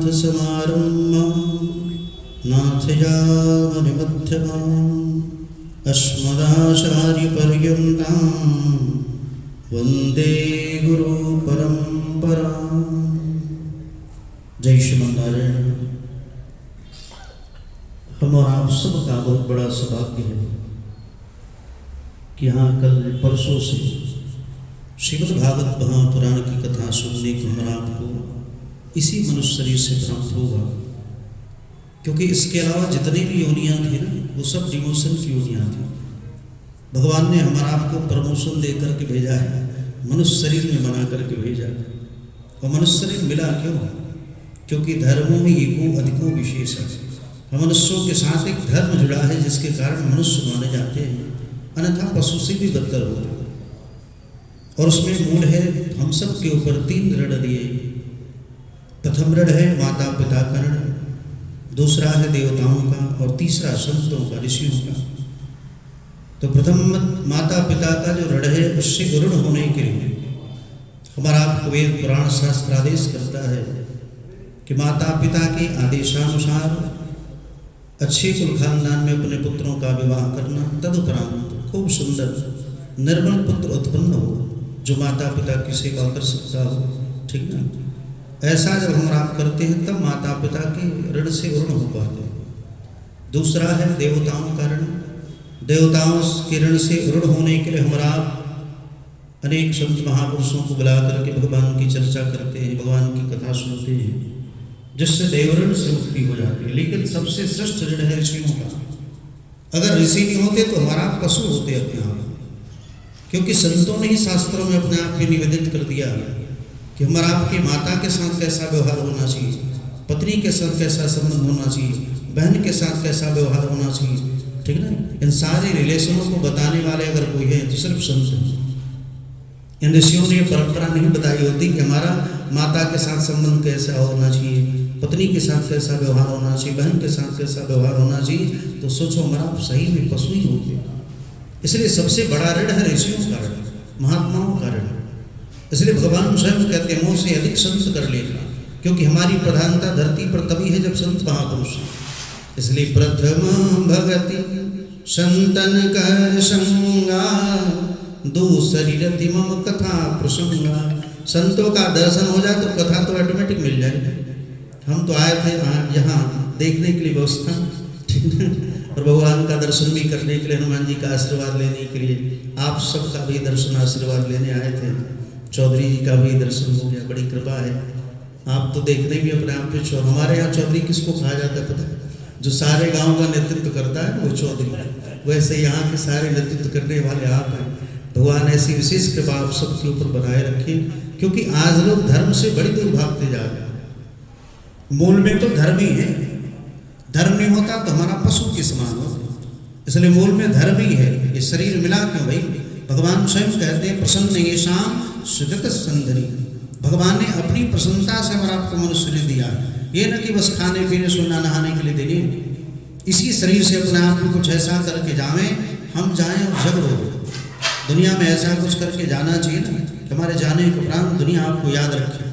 लक्ष्मीनाथसमारम्भां नाथयामनिमध्यमाम् अस्मदाचार्यपर्यन्तां वन्दे गुरुपरम्परां। जय श्रीमन्नारायण। हम और आप सबका बहुत बड़ा सौभाग्य है कि यहाँ कल परसों से श्रीमद्भागवत महापुराण की कथा सुनने को हम आपको इसी मनुष्य शरीर से प्राप्त होगा, क्योंकि इसके अलावा जितनी भी योनियाँ थी ना, वो सब डिमोशन की योनियाँ थी। भगवान ने हमारा आपको प्रमोशन दे करके भेजा है, मनुष्य शरीर में बना करके भेजा है। और मनुष्य शरीर मिला क्यों? क्योंकि धर्मों में एको अधिको विशेष है। हम मनुष्यों के साथ एक धर्म जुड़ा है जिसके कारण मनुष्य माने जाते हैं, अन्यथा पशु से भी बदतर होते हैं। और उसमें मूल है हम सब के ऊपर 3 ऋण दिए। प्रथम ऋण है माता पिता का ऋण, दूसरा है देवताओं का, और तीसरा संतों का, ऋषियों का। तो प्रथम माता पिता का जो ऋण है, उससे ऋण होने के लिए हमारा आपको वेद पुराण शास्त्र आदेश करता है कि माता पिता के आदेशानुसार अच्छे कुल खानदान में अपने पुत्रों का विवाह करना, तदुपरांत खूब सुंदर निर्मल पुत्र उत्पन्न हो जो माता पिता की सेवा कर सकता हो। ठीक ना? ऐसा जब हम आप करते हैं तब माता पिता के ऋण से ऋण हो पाते हैं। दूसरा है देवताओं का ऋण। देवताओं के ऋण से ऋण होने के लिए हमारा अनेक संत महापुरुषों को बुला करके भगवान की चर्चा करते हैं, भगवान की कथा सुनते हैं, जिससे देवऋण से मुक्ति हो जाती है। लेकिन सबसे श्रेष्ठ ऋण है ऋषियों का। अगर ऋषि नहीं होते तो हमारा पशु होते अपने आप, क्योंकि संतों ने ही शास्त्रों में अपने आप को निवेदित कर दिया कि हमारा आपकी माता के साथ कैसा व्यवहार होना चाहिए, पत्नी के साथ कैसा संबंध होना चाहिए, बहन के साथ कैसा व्यवहार होना चाहिए। ठीक ना? इन सारे रिलेशनों को बताने वाले अगर कोई है तो सिर्फ संत हैं। इन ऋषियों ने परंपरा नहीं बताई होती कि हमारा माता के साथ संबंध कैसा होना चाहिए, पत्नी के साथ कैसा व्यवहार होना चाहिए, बहन के साथ कैसा व्यवहार होना चाहिए। तो सोचो हमारा सही में पशु ही होते। इसलिए सबसे बड़ा ऋण है ऋषियों का ऋण, महात्माओं का ऋण। इसलिए भगवान स्वयं कहते हैं मोह से अधिक संत कर लेगा, क्योंकि हमारी प्रधानता धरती पर तभी है जब संत महापुरुष। इसलिए प्रथम भगति संतन कर संगा, दूसरी रति मम कथा प्रसंगा। संतों का दर्शन हो जाए तो कथा तो ऑटोमेटिक मिल जाएगी। हम तो आए थे यहाँ देखने के लिए व्यवस्था, ठीक है, और भगवान का दर्शन भी करने के लिए, हनुमान जी का आशीर्वाद लेने के लिए, आप सबका भी दर्शन आशीर्वाद लेने आए थे। चौधरी जी का भी दर्शन हो गया, बड़ी कृपा है। आप तो देखने भी अपने आप पे हमारे यहाँ चौधरी किसको कहा जाता है पता है? जो सारे गांव का नेतृत्व करता है वो चौधरी। वैसे यहाँ के सारे नेतृत्व करने वाले आप हैं। भगवान ऐसी विशेष कृपा आप सबके ऊपर बनाए रखें, क्योंकि आज लोग धर्म से बड़ी दूर भागते जा रहे हैं। मूल में तो धर्म ही है, धर्म नहीं होता तो हमारा पशु के समान होता। इसलिए मूल में धर्म ही है। ये शरीर मिला क्यों भाई? भगवान स्वयं कहते हैं प्रसन्न ये शाम सुगत संधरी। भगवान ने अपनी प्रसन्नता से हमारा आपको मनुष्य ने दिया। ये न कि बस खाने पीने सोना नहाने के लिए देनी। इसी शरीर से अपने आप को कुछ ऐसा करके जाएं, हम जाएं और झगड़ो। दुनिया में ऐसा कुछ करके जाना चाहिए ना, हमारे जाने के उपरांत दुनिया आपको याद रखे।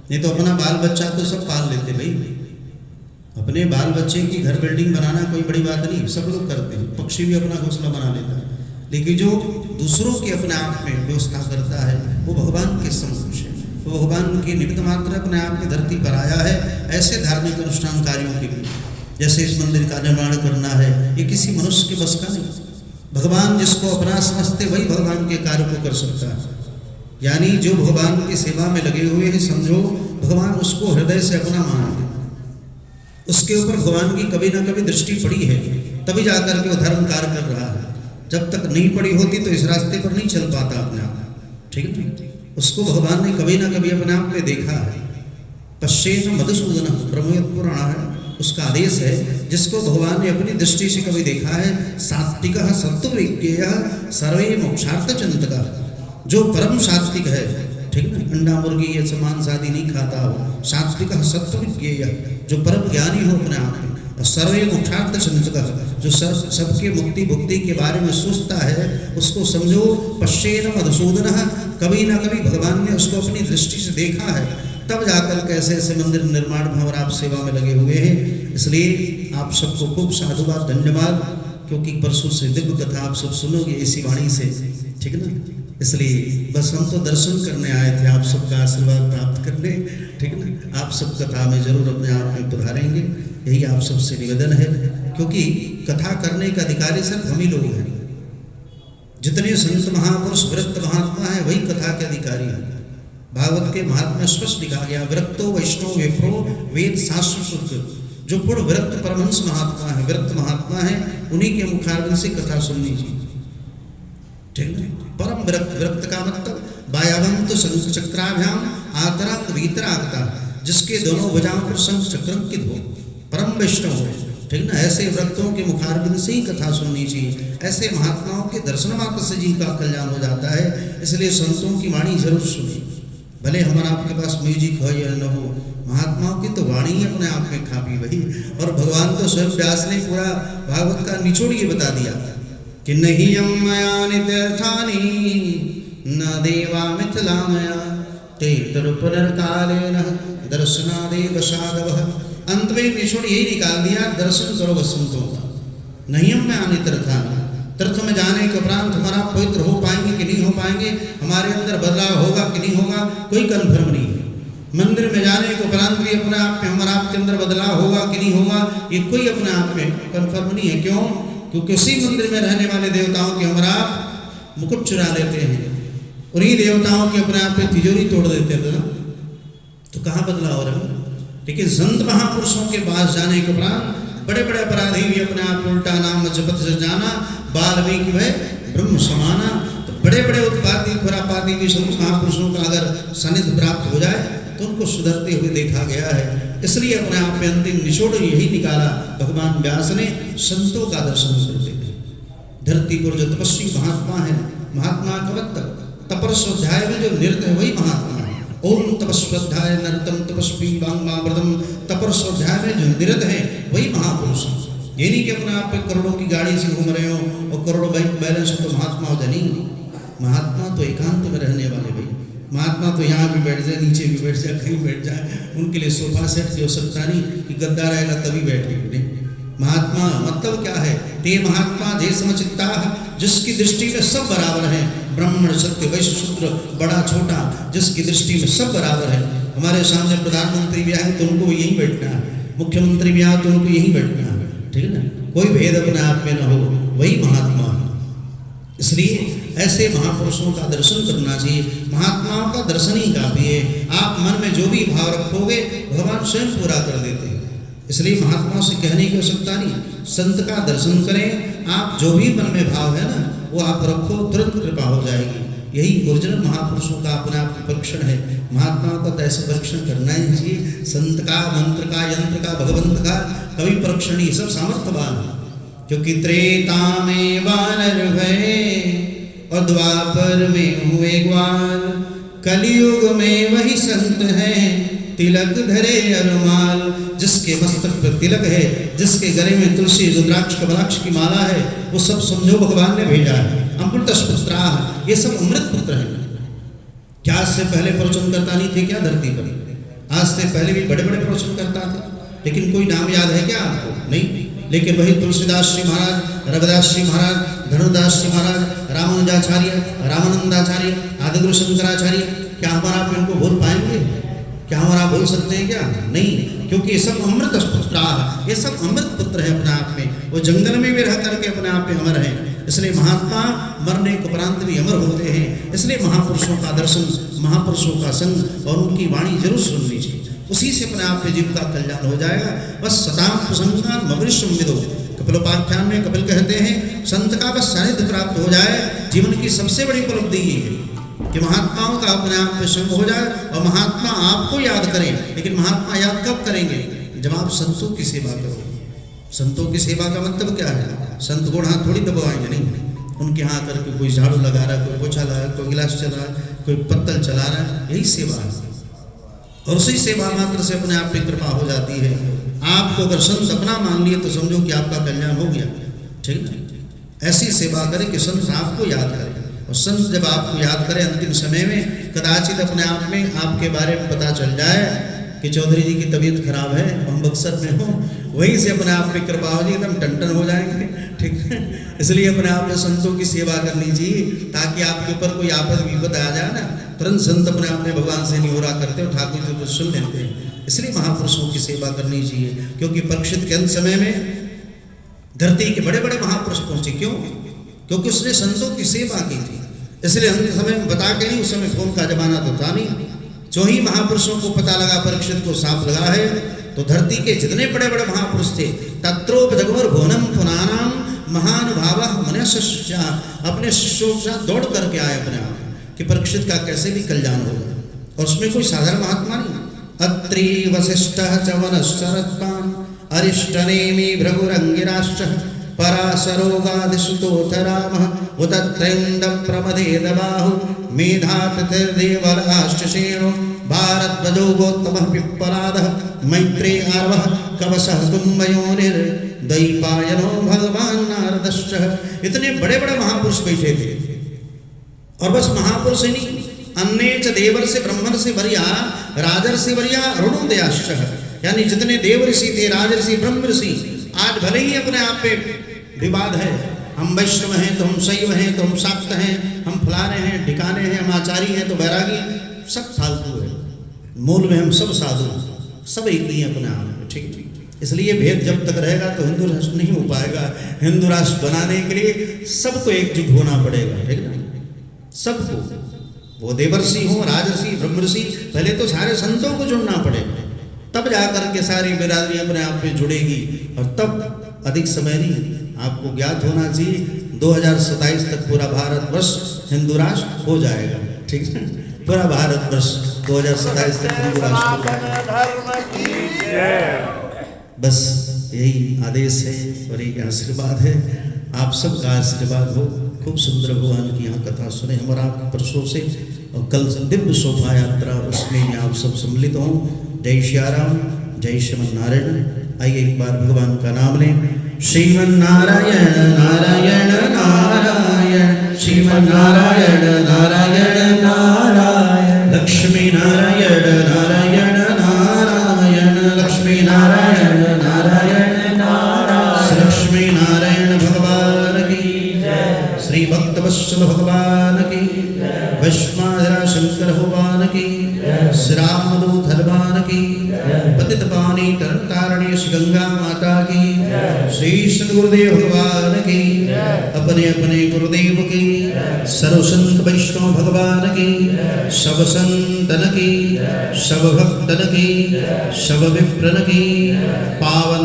नहीं तो अपना बाल बच्चा तो सब पाल लेते भाई। अपने बाल बच्चे की घर बिल्डिंग बनाना कोई बड़ी बात नहीं, सब लोग करते हैं। पक्षी भी अपना घोंसला बना लेता है, लेकिन जो दूसरों के अपने आप में व्यवस्था करता है वो भगवान के समक्ष है। वो भगवान की निमित्त मात्र अपने आप में धरती पर आया है ऐसे धार्मिक अनुष्ठान कार्यों के लिए। जैसे इस मंदिर का निर्माण करना है, ये किसी मनुष्य के बस का नहीं। भगवान जिसको अपना समझते वही भगवान के कार्य को कर सकता है। यानी जो भगवान की सेवा में लगे हुए हैं, समझो भगवान उसको हृदय से अपना मानते, उसके ऊपर भगवान की कभी ना कभी दृष्टि पड़ी है, तभी जाकर के वो धर्म कार्य कर रहा है। जब तक नहीं पड़ी होती तो इस रास्ते पर नहीं चल पाता अपने आप। ठीक है? उसको भगवान ने कभी ना कभी अपने आप में देखा है। पश्चेत मधुसूदन ब्रह्मवेद पुराण है, उसका आदेश है। जिसको भगवान ने अपनी दृष्टि से कभी देखा है, सात्विक सत्वज्ञेय सर्वे मोक्षार्थ चिंतक, जो परम सात्विक है। ठीक है? अंडा मुर्गी ये मांस आदि नहीं खाता हो। सात्विक सत्वज्ञेय, जो परम ज्ञानी हो अपने आप में। सर्वे मोक्षार्थ चिंतक, जो सबके मुक्ति भुक्ति के बारे में सोचता है, उसको समझो। पश्चेन मधुसूदन, कभी ना कभी भगवान ने उसको अपनी दृष्टि से देखा है। तब जाकर कैसे ऐसे मंदिर निर्माण में और आप सेवा में लगे हुए हैं। इसलिए आप सबको खूब साधुवाद, धन्यवाद, क्योंकि परसों से दिव्य कथा आप सब सुनोगे इसी वाणी से, ठीक है ना। इसलिए बस हम तो दर्शन करने आए थे, आप सबका आशीर्वाद प्राप्त करने, ठीक है ना। आप सब कथा में जरूर अपने आप में पधारेंगे, यही आप सबसे निवेदन है, क्योंकि कथा करने का अधिकारी सिर्फ हम ही लोग हैं। जितने संत महापुरुष विरक्त महात्मा हैं वही कथा के अधिकारी हैं। भागवत के महात्मा स्पष्ट लिखा गया, विरक्तो वैष्णव विप्रो वेद शास्त्र शुद्ध। जो पूर्ण विरक्त परमहंस महात्मा है, विरक्त महात्मा है, उन्हीं के मुखारबिंद से कथा सुननी चाहिए, ठीक है। परम विरक्त, विरक्त का मतलब वायावंत शंख चक्राभ्याम आतरांग वीतरागता, जिसके दोनों भुजाओं पर शंख चक्र अंकित हो, परम वैष्णव हो, ठीक ना। ऐसे विरक्तों के मुखारबिंद से ही कथा सुननी चाहिए। ऐसे महात्माओं के दर्शन मात्र से जी का कल्याण हो जाता है। इसलिए संतों की वाणी जरूर सुनिए, भले हमारा आपके पास म्यूजिक हो या न हो, महात्माओं की तो वाणी ही अपने आप में खापी वही। और भगवान तो स्वयं व्यास ने पूरा भागवत का निचोड़ ये बता दिया कि नहीं यमया नित्यर्थानि न देवा मिथिला मया ते पुनर्कालेन दर्शनादेव साधवः। अंत में निचोड़ यही निकाल दिया, दर्शन करो बस संतों का। नहीं हम में आने तीर्थानि, तीर्थ में जाने के उपरांत हमारा पवित्र हो पाएंगे कि नहीं हो पाएंगे, हमारे अंदर बदलाव होगा कि नहीं होगा, कोई कन्फर्म नहीं है। मंदिर में जाने के उपरांत भी अपने आप में हमारा आपके अंदर बदलाव होगा कि नहीं होगा, ये कोई अपने आप में कन्फर्म नहीं है। क्यों? क्योंकि उसी मंदिर में रहने वाले देवताओं के हमारा आप मुकुट चुरा लेते हैं, उन्हीं देवताओं की अपने आप में तिजोरी तोड़ देते थे ना, तो कहाँ बदलाव हो रहा है। लेकिन संत महापुरुषों के पास जाने के उपरांत बड़े बड़े अपराधी भी अपने आप उल्टा नाम जपत जाना, वाल्मीकि वह ब्रह्म समाना। तो बड़े बड़े उत्पाती खुरापाती भी संत महापुरुषों का अगर सानिध्य प्राप्त हो जाए तो उनको सुधरते हुए देखा गया है। इसलिए अपने आप में अंतिम निचोड़ यही निकाला भगवान व्यास ने, संतों का दर्शन करते थे। धरती पर जो तपस्वी महात्मा है, महात्मा कवत तपस्वाध्याय में जो निरत है वही महात्मा है। ओम तपस्वाध्याय नरतम तपस्वी वांगमावृतम, तपस्वाध्याय में जो निरत है वही महापुरुष है। ये नहीं कि अपने आप पे करोड़ों की गाड़ी से घूम रहे हो और करोड़ों बैंक बैलेंस तो महात्मा हो जाए, नहीं। महात्मा तो एकांत में रहने वाले भाई, महात्मा तो यहाँ भी बैठ जाए, नीचे भी बैठ जाए, कहीं बैठ जाए, उनके लिए सोफा सेट की आवश्यकता नहीं कि गद्दा रहेगा तभी बैठेंगे, नहीं। महात्मा मतलब क्या है? ते महात्मा जे समचित्ता, जिसकी दृष्टि में सब बराबर है, ब्राह्मण सत्य वैश्य शूद्र बड़ा छोटा, जिसकी दृष्टि में सब बराबर है। हमारे सामने प्रधानमंत्री भी आए तो उनको यहीं बैठना है, मुख्यमंत्री भी आए तो उनको यहीं बैठना है, ठीक है ना। कोई भेद अपने आप में न हो, वही महात्मा है। इसलिए ऐसे महापुरुषों का दर्शन करना चाहिए। महात्माओं का दर्शन ही काफी है। आप मन में जो भी भाव रखोगे भगवान स्वयं पूरा कर देते हैं। इसलिए महात्माओं से कहने की आवश्यकता नहीं, संत का दर्शन करें। आप जो भी मन में भाव है ना वो आप रखो, तुरंत कृपा हो जाएगी। यही ओरिजिनल महापुरुषों का अपने आप परीक्षण है। महात्माओं का तो ऐसा परीक्षण करना ही चाहिए। संत का, मंत्र का, यंत्र का, भगवंत का कवि परीक्षण ये सब सामर्थ्यवान है। क्योंकि त्रेता में वानर भय और द्वापर में हुए ग्वाल, कलयुग में वही संत है तिलक धरे अरुमाल। जिसके मस्तक पर तिलक है, जिसके गले में तुलसी रुद्राक्ष कमलाक्ष की माला है, वो सब समझो भगवान ने भेजा है। अमृतपुत्रा, ये सब अमृत पुत्र हैं। क्या आज से पहले प्रवचन करता नहीं थे क्या धरती पर? आज से पहले भी बड़े बड़े प्रवचन करता थे, लेकिन कोई नाम याद है क्या आपको? नहीं। लेकिन वही तुलसीदास जी महाराज, रविदास जी महाराज, धनुदास जी महाराज, रामानुजाचार्य, रामानंदाचार्य, आदिगुरु शंकराचार्य, क्या हमारा आप इनको भूल पाएंगे? क्या हमारा भूल सकते हैं क्या? नहीं, क्योंकि ये सब अमृत पुत्र, ये सब अमृत पुत्र है अपने आप में। वो जंगल में भी रह करके अपने आप में अमर है। इसलिए महात्मा मरने के उपरांत भी अमर होते हैं। इसलिए महापुरुषों का दर्शन, महापुरुषों का संग और उनकी वाणी जरूर सुननी चाहिए। उसी से अपने आप में जीव का कल्याण हो जाएगा। बस सदाम प्रसंगान मवरिष्यम विदो, कपिलोपाख्यान में कपिल कहते हैं संत का बस सानिध्य प्राप्त हो जाए, जीवन की सबसे बड़ी उपलब्धि ये है कि महात्माओं का अपने आप में संग हो जाए और महात्मा आपको याद करें। लेकिन महात्मा याद कब करेंगे? जब आप संतों की सेवा करो। संतों की सेवा का मतलब क्या है? संत गुण हाथ थोड़ी दबाएंगे, नहीं। उनके यहाँ करके कोई झाड़ू लगा रहा है, कोई पोछा लगा रहा है, कोई गिलास चला रहा है, कोई पत्तल चला रहा है, यही सेवा है। और उसी सेवा मात्र से अपने आप पे कृपा हो जाती है। आपको अगर संत अपना मान लिए तो समझो कि आपका कल्याण हो गया, ठीक है। ऐसी सेवा करें कि संत आपको याद करें। और संत जब आपको याद करें अंतिम समय में, कदाचित अपने आप में आपके बारे में पता चल जाए कि चौधरी जी की तबीयत खराब है, हम बक्सर में हो, वहीं से अपने आप पे कृपा हो जाए, एकदम टन हो जाएंगे। ठीक है, इसलिए अपने आप में संतों की सेवा करनी चाहिए, ताकि आपके ऊपर कोई आपद विपद आ जाए ना, तुरंत संत अपने आप में भगवान से नहीं हो रहा करते हो, ठाकुर जी को सुन लेते हैं। इसलिए महापुरुषों की सेवा करनी चाहिए, क्योंकि परीक्षित के अंत समय में धरती के बड़े बड़े महापुरुष पहुंचे। क्यों? क्योंकि उसने संतों की सेवा की थी। इसलिए अंत समय में बता के नहीं, उस समय फोन का जमाना तो था नहीं, जो ही महापुरुषों को पता लगा परीक्षित को सांप लगा है, तो धरती के जितने बड़े बड़े महापुरुष थे, तत्रोप जगवर भुवनम पुनानाम महानुभाव मनुष्य, अपने शिष्यों के साथ दौड़ करके आए अपने आप कि परीक्षित का कैसे भी कल्याण होगा। और उसमें कोई साधारण महात्मा नहीं। अत्रि वशिष्ठ च वनश्चरत्वान् अरिष्टनेमि भृगुरंगिराश्च पराशरोगादिसुतोऽथ रामः उदत्रैन्द प्रमदेदबाहु मेधातिथिर्देवराश्चेनो भारद्वजो गोत्तमः पिप्पलादः मैत्रे आर्वः कवशः कुम्भयोनिर्द्वैपायनो भगवान् नारदश्च। इतने बड़े बड़े महापुरुष बैठे थे। और बस महापुरुष ही नहीं, अन्य च देवर से ब्रह्मण से वरिया राजर से वरिया अरुणोदयाश्च, यानी जितने देव ऋषि थे, राजर्षि ब्रह्म ऋषि, आज भले ही अपने आप पे विवाद है, हम वैष्णव हैं तो हम शैव हैं तो हम शाक्त हैं, हम फलाने हैं ठिकाने हैं, हम आचार्य हैं तो बैरागी, सब फालतू है। मूल में हम सब साधु, सब एक ही अपने आप में। ठीक ठीक, इसलिए भेद जब तक रहेगा तो हिंदू राष्ट्र नहीं हो पाएगा। हिंदू राष्ट्र बनाने के लिए सबको एकजुट होना पड़ेगा। ठीक ना, सबको, वो देवर्षि हो, राजर्षि, ब्रह्मर्षि, पहले तो सारे संतों को जुड़ना पड़ेगा, तब जाकर के सारी बिरादरी अपने आप में जुड़ेगी। और तब अधिक समय नहीं, आपको ज्ञात होना चाहिए 2027 तक पूरा भारतवर्ष हिंदू राष्ट्र हो जाएगा। ठीक है, पूरा भारतवर्ष 2027 तक हिंदू राष्ट्र हो जाएगा। बस यही आदेश है और एक आशीर्वाद है, आप सबका आशीर्वाद हो। खूब सुंदर भगवान की यहाँ कथा सुने हम और आप परसों से, और कल दिव्य शोभा यात्रा उसमें आप सब सम्मिलित हों। जय श्याराम, जय श्रीमन नारायण। आइए एक बार भगवान का नाम लें। श्रीमन नारायण नारायण नारायण, श्रीमन नारायण नारायण नारायण, लक्ष्मी नारायण नारायण नारायण, लक्ष्मी नारायण नारायण नारायण, लक्ष्मी नारायण भगवान की जय, श्री भक्तवत्सल भगवान की, वैष्णव शंकर भगवान की, श्री रामदूत हनुमान की, पतित पावनी तरन तारणी श्री गंगा माता की, श्री सद्गुरुदेव भगवान की, अपने अपने गुरुदेव की, सर्व संत वैष्णव भगवान की, सब संतन की, सब भक्तन की, सब विप्रन की, पावन